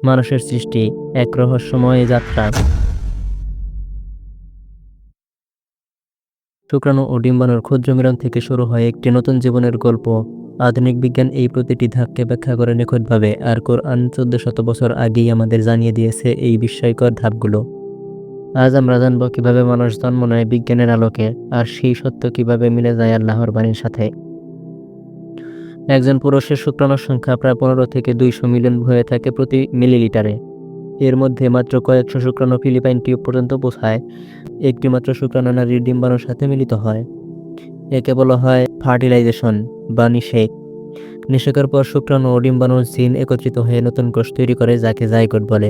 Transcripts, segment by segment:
মানুষের সৃষ্টি এক রহস্যময় যাত্রা। শুক্রাণু ও ডিম্বাণুর ক্ষুদ্র মিলন থেকে শুরু হয় একটি নতুন জীবনের গল্প। আধুনিক বিজ্ঞান এই প্রতিটি ধাপকে ব্যাখ্যা করে নিখুঁতভাবে, আর কোরআন 1400 বছর আগেই আমাদের জানিয়ে দিয়েছে এই বিস্ময়কর ধাপগুলো। আজ আমরা জানব কিভাবে মানুষ জন্ম নেয় বিজ্ঞানের আলোকে, আর সেই সত্য কিভাবে মিলে যায় আল্লাহর বাণীর সাথে। একজন পুরুষের শুক্রাণুর সংখ্যা প্রায় 15 থেকে 200 মিলিয়ন হয়ে থাকে প্রতি মিলিলিটারে। এর মধ্যে মাত্র কয়েকশো শুক্রাণু ফিলিপাইন টিউব পর্যন্ত পৌঁছায়। একটি মাত্র শুক্রাণু নারীর ডিম্বাণুর সাথে মিলিত হয়। একে বলা হয় ফার্টিলাইজেশন বা নিষেক। নিষেকের পর শুক্রাণু ও ডিম্বাণুর জিন একত্রিত হয়ে নতুন কোষ তৈরি করে, যাকে জাইগোট বলে।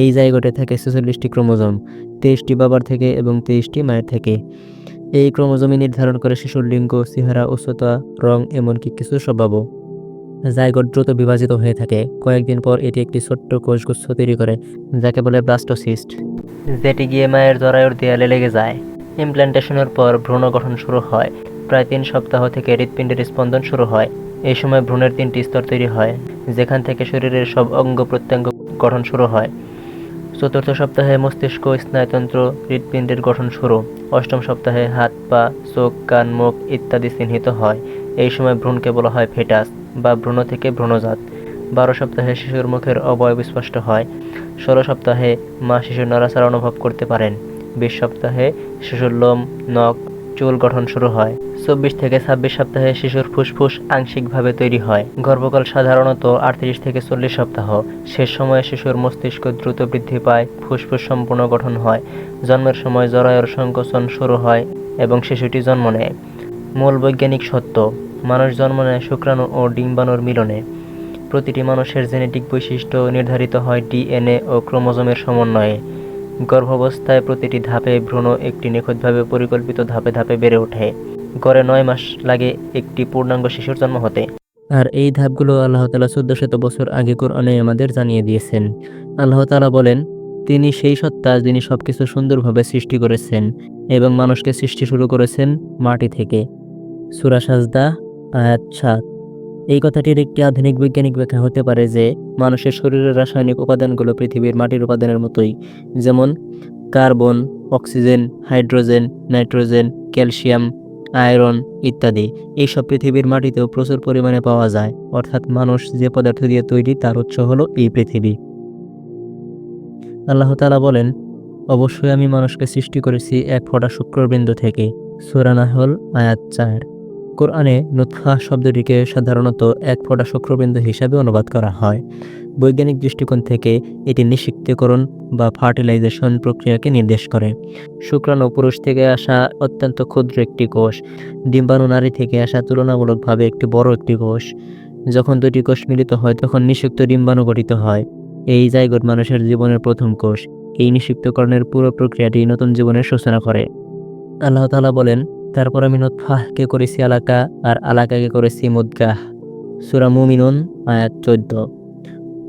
এই জাইগোটে থাকে 46টি ক্রোমোজোম, 23টি বাবার থেকে এবং 23টি মায়ের থেকে। এই ক্রোমোজোমই নির্ধারণ করে শিশুর লিঙ্গ, চেহারা, উচ্চতা, রং, এমনকি কিছু স্বভাবও। জাইগোট দ্রুত বিভাজিত হয়ে থাকে। কয়েকদিন পর এটি একটি ছোট্ট কোষগুচ্ছ তৈরি করে, যাকে বলে ব্লাস্টোসিস্ট, যেটি গিয়ে মায়ের জরায়ুর দেয়ালে লেগে যায়। ইমপ্ল্যান্টেশনের পর ভ্রূণ গঠন শুরু হয়। প্রায় 3 সপ্তাহ থেকে হৃৎপিণ্ডের স্পন্দন শুরু হয়। এই সময় ভ্রূণের 3টি স্তর তৈরি হয়, যেখান থেকে শরীরের সব অঙ্গ প্রত্যঙ্গ গঠন শুরু হয়। 4র্থ সপ্তাহে মস্তিষ্ক, স্নায়ুতন্ত্র, হৃৎপিণ্ডের গঠন শুরু। 8ম সপ্তাহে হাত, পা, চোখ, কান, মুখ ইত্যাদি চিহ্নিত হয়। এই সময় ভ্রূণকে বলা হয় ফেটাস বা ভ্রূণ থেকে ভ্রূণজাত। 12 সপ্তাহে শিশুর মুখের অবয়ব স্পষ্ট হয়। 16 সপ্তাহে মা শিশুর নড়াচড়া অনুভব করতে পারেন। 20 সপ্তাহে শিশুর লোম, নখ, চুল গঠন শুরু হয়। 24 থেকে 26 সপ্তাহে শিশুর ফুসফুস আংশিকভাবে তৈরি হয়। গর্ভকাল সাধারণত 38 থেকে 40 সপ্তাহ। শেষ সময়ে শিশুর মস্তিষ্ক দ্রুত বৃদ্ধি পায়, ফুসফুস সম্পূর্ণ গঠন হয়। জন্মের সময় জরায়ুর সংকোচন শুরু হয় এবং শিশুটি জন্ম নেয়। মূল বৈজ্ঞানিক সত্য: মানুষ জন্ম নেয় শুক্রাণু ও ডিম্বাণুর মিলনে। প্রতিটি মানুষের জেনেটিক বৈশিষ্ট্য নির্ধারিত হয় ডিএনএ ও ক্রোমোজোমের সমন্বয়ে। গর্ভাবস্থায় প্রতিটি ধাপে ভ্রূণ একটি নিখুঁতভাবে পরিকল্পিত ধাপে ধাপে বেড়ে ওঠে। গড়ে 9 মাস লাগে একটি পূর্ণাঙ্গ শিশুর জন্ম হতে। আর এই ধাপগুলো আল্লাহ তাআলা 1400 বছর আগে কোরআনে আমাদের জানিয়ে দিয়েছেন। আল্লাহ তাআলা বলেন, তিনি সেই সত্তা যিনি সবকিছু সুন্দরভাবে সৃষ্টি করেছেন এবং মানুষকে সৃষ্টি শুরু করেছেন মাটি থেকে। সূরা সাজদা আয়াত 7। এই কথাটির একটি আধুনিক বৈজ্ঞানিক ব্যাখ্যা হতে পারে যে মানুষের শরীরের রাসায়নিক উপাদানগুলো পৃথিবীর মাটির উপাদানের মতোই, যেমন carbon, oxygen, hydrogen, nitrogen, calcium, iron ইত্যাদি। এইসব পৃথিবীর মাটিতেও প্রচুর পরিমাণে পাওয়া যায়। অর্থাৎ মানুষ যে পদার্থ দিয়ে তৈরি তার উৎস হলো এই পৃথিবী। আল্লাহ তাআলা বলেন, অবশ্যই আমি মানুষকে সৃষ্টি করেছি এক ফোঁটা শুক্রবিন্দু থেকে। সূরা নাহল আয়াত 4। কোরআনে নুতফা শব্দটিকে সাধারণত এক ফোঁটা শুক্রবিন্দু হিসাবে অনুবাদ করা হয়। বৈজ্ঞানিক দৃষ্টিকোণ থেকে এটি নিষিক্তকরণ বা ফার্টিলাইজেশন প্রক্রিয়াকে নির্দেশ করে। শুক্রাণু পুরুষ থেকে আসা অত্যন্ত ক্ষুদ্র একটি কোষ। ডিম্বাণু নারী থেকে আসা তুলনামূলকভাবে একটি বড় একটি কোষ। যখন দুটি কোষ মিলিত হয় তখন নিষিক্ত ডিম্বাণু গঠিত হয়। এই জাইগোট মানুষের জীবনের প্রথম কোষ। এই নিষিক্তকরণের পুরো প্রক্রিয়াটি নতুন জীবনের সূচনা করে। আল্লাহ তাআলা বলেন, তারপর আমি নুতফাহকে করেছি আলাকা, আর আলাকাকে করেছি মুদগাহ। সূরা মুমিনুন আয়াত 14।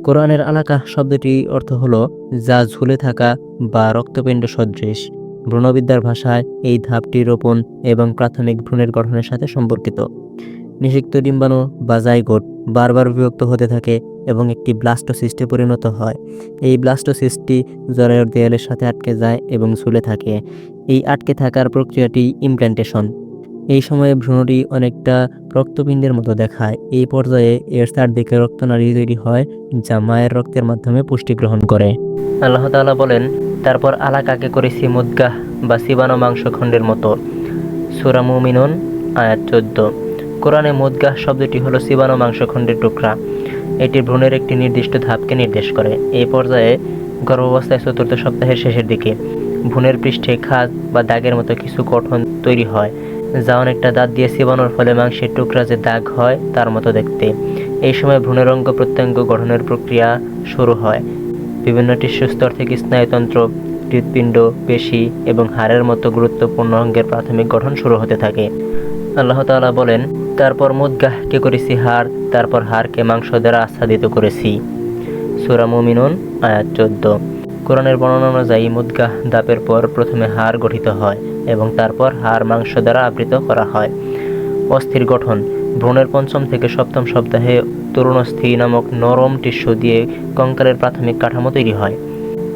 কোরআনের আলাকা শব্দটির অর্থ হলো যা ঝুলে থাকা বা রক্তপিণ্ড সদৃশ। ভ্রূণবিদ্যার ভাষায় এই ধাপটি রোপণ এবং প্রাথমিক ভ্রূণের গঠনের সাথে সম্পর্কিত। নিষিক্ত ডিম্বাণু বা জাইগোট বারবার বিভক্ত হতে থাকে এবং একটি ব্লাস্টোসিস্টে পরিণত হয়। এই ব্লাস্টোসিস্টটি জরায়ুর দেয়ালের সাথে আটকে যায় এবং ঝুলে থাকে। এই আটকে থাকার প্রক্রিয়াটি ইমপ্ল্যান্টেশন। এই সময়ে ভ্রূণটি অনেকটা রক্তপিণ্ডের মতো দেখায়। এই পর্যায়ে এর চারদিকে রক্তনালী তৈরি হয়, যা মায়ের রক্তের মাধ্যমে পুষ্টি গ্রহণ করে। আল্লাহ তাআলা বলেন, তারপর আলাকাকে করেছি মুদগাহ বা চিবানো মাংসখণ্ডের মতো। সূরা মুমিনুন আয়াত 14। কোরআনে মুদগাহ শব্দটি হলো চিবানো মাংসখণ্ডের টুকরা। এটি ভ্রূণের একটি নির্দিষ্ট ধাপকে নির্দেশ করে। এই পর্যায়ে গর্ভাবস্থায় 4র্থ সপ্তাহের শেষের দিকে ভ্রূণের পৃষ্ঠে খাঁজ বা দাগের মতো কিছু গঠন তৈরি হয়, যা অনেকটা দাঁত দিয়ে চিবানোর ফলে মাংসের টুকরা যে দাগ হয় তার মতো দেখতে। এই সময় ভ্রূণের অঙ্গ প্রত্যঙ্গ গঠনের প্রক্রিয়া শুরু হয়। বিভিন্ন টিস্যু স্তর থেকে স্নায়ুতন্ত্র, হৃৎপিণ্ড, পেশি এবং হাড়ের মতো গুরুত্বপূর্ণ অঙ্গের প্রাথমিক গঠন শুরু হতে থাকে। আল্লাহ তাআলা বলেন, তারপর মুদগাহকে করেছি হাড়, তারপর হাড়কে মাংস দ্বারা আচ্ছাদিত করেছি। সূরা মুমিনুন আয়াত 14। কোরআনের বর্ণনা অনুযায়ী মুদগাহ ধাপের পর প্রথমে হাড় গঠিত হয় এবং তারপর হাড় মাংস দ্বারা আবৃত করা হয়। অস্থির গঠন: ভ্রূণের 5ম থেকে 7ম সপ্তাহে তরুণাস্থি নামক নরম টিস্যু দিয়ে কঙ্কালের প্রাথমিক কাঠামো তৈরি হয়।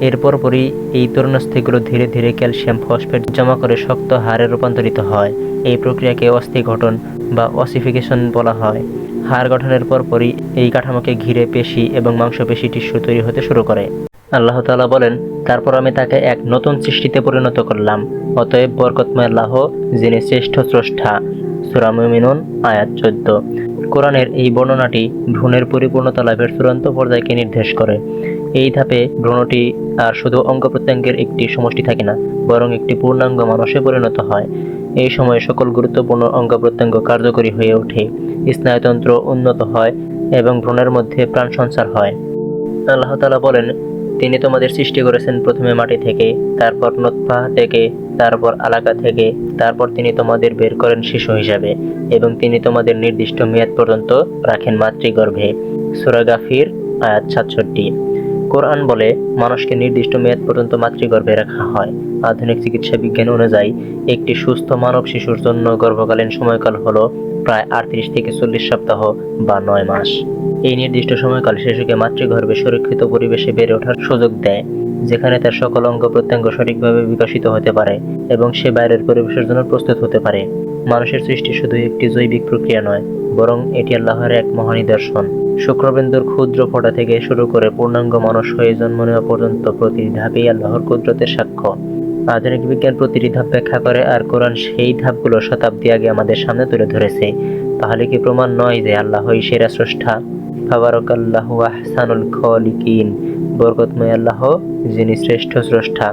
এর পরপরই এই তরুণাস্থিগুলো ধীরে ধীরে ক্যালসিয়াম ফসফেট জমা করে শক্ত হাড়ে রূপান্তরিত হয়। এই প্রক্রিয়াকে অস্থি গঠন বা অসিফিকেশন বলা হয়। হাড় গঠনের পরপরই এই কাঠামোকে ঘিরে পেশি এবং মাংসপেশি টিস্যু তৈরি হতে শুরু করে। আল্লাহ তাআলা বলেন, তারপর আমি তাকে এক নতুন সৃষ্টিতে পরিণত করলাম। অতএব বরকতময় আল্লাহ, যিনি শ্রেষ্ঠ স্রষ্টা। সূরা মুমিনুন আয়াত 14। কোরআনের এই বর্ণনাটি ভ্রূণের পরিপূর্ণতা লাভের চূড়ান্ত পর্যায়কে নির্দেশ করে। এই ধাপে ভ্রূণটি আর শুধু অঙ্গ প্রত্যঙ্গের একটি সমষ্টি থাকে না, বরং একটি পূর্ণাঙ্গ মানুষে পরিণত হয়। এই সময়ে সকল গুরুত্বপূর্ণ অঙ্গ প্রত্যঙ্গ কার্যকরী হয়ে ওঠে, স্নায়ুতন্ত্র উন্নত হয় এবং ভ্রূণের মধ্যে প্রাণ সঞ্চার হয়। আল্লাহ তাআলা বলেন, তিনি তোমাদের সৃষ্টি করেছেন প্রথমে মাটি থেকে, তারপর নুতফা থেকে, তারপর আলাকা থেকে, তারপর তিনি তোমাদের বের করেন শিশু হিসাবে এবং তিনি তোমাদের নির্দিষ্ট মেয়াদ পর্যন্ত রাখেন মাতৃগর্ভে। সূরা গাফির আয়াত 67। কোরআন বলে, মানুষকে নির্দিষ্ট মেয়াদ পর্যন্ত মাতৃগর্ভে রাখা হয়। আধুনিক চিকিৎসা বিজ্ঞান অনুযায়ী একটি সুস্থ মানব শিশুর জন্য গর্ভকালীন সময়কাল হলো প্রায় 38 থেকে 40 সপ্তাহ বা 9 মাস। এই নির্দিষ্ট সময়কাল শিশুকে মাতৃগর্ভে সুরক্ষিত পরিবেশে বেড়ে ওঠার সুযোগ দেয়, যেখানে তার সকল অঙ্গ প্রত্যঙ্গ সঠিকভাবে বিকশিত হতে পারে এবং সে বাইরের পরিবেশের জন্য প্রস্তুত হতে পারে। মানুষের সৃষ্টি শুধু একটি জৈবিক প্রক্রিয়া নয়, বরং এটি আল্লাহর এক মহানিদর্শন। শুক্রবিন্দুর ক্ষুদ্র ফোঁটা থেকে শুরু করে পূর্ণাঙ্গ মানুষ হয়ে জন্ম নেওয়া পর্যন্ত প্রতিটি ধাপেই আল্লাহর কুদরতের সাক্ষ্য। আধুনিক বিজ্ঞান প্রতিটি ধাপ ব্যাখ্যা করে, আর কোরআন সেই ধাপগুলো শতাব্দী আগে আমাদের সামনে তুলে ধরেছে। তাহলে কি প্রমাণ নয় যে আল্লাহই সেরা স্রষ্টা? তাবারাকাল্লাহু আহসানুল খালিকিন। বরকতময় আল্লাহ, যিনি শ্রেষ্ঠ স্রষ্টা।